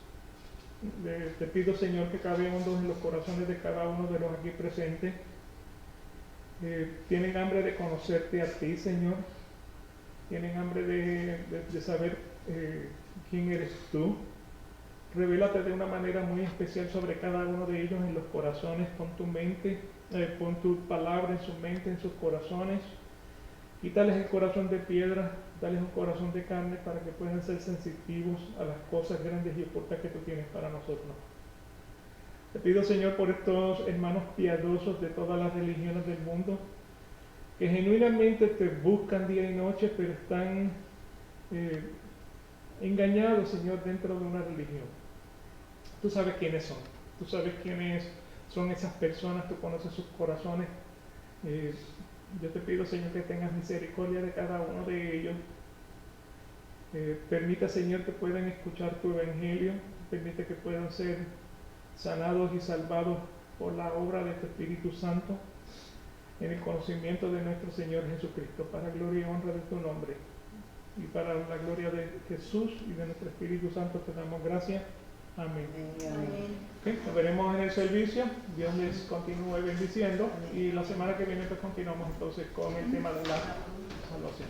te pido, Señor, que cabe hondo en los corazones de cada uno de los aquí presentes. Tienen hambre de conocerte a ti, Señor. Tienen hambre de saber quién eres tú. Revélate de una manera muy especial sobre cada uno de ellos en los corazones. Pon tu mente, pon tu palabra en su mente, en sus corazones. Quítales el corazón de piedra, dales un corazón de carne para que puedan ser sensitivos a las cosas grandes y ocultas que tú tienes para nosotros. Te pido, Señor, por estos hermanos piadosos de todas las religiones del mundo, que genuinamente te buscan día y noche, pero están engañados, Señor, dentro de una religión. Tú sabes quiénes son, tú sabes quiénes son esas personas, tú conoces sus corazones. Yo te pido, Señor, que tengas misericordia de cada uno de ellos. Permita, Señor, que puedan escuchar tu evangelio. Permite que puedan ser sanados y salvados por la obra de tu Espíritu Santo en el conocimiento de nuestro Señor Jesucristo, para gloria y honra de tu nombre. Y para la gloria de Jesús y de nuestro Espíritu Santo te damos gracias. Amén. Okay, nos veremos en el servicio. Dios les continúe bendiciendo. Y la semana que viene pues continuamos entonces con el tema de la salvación.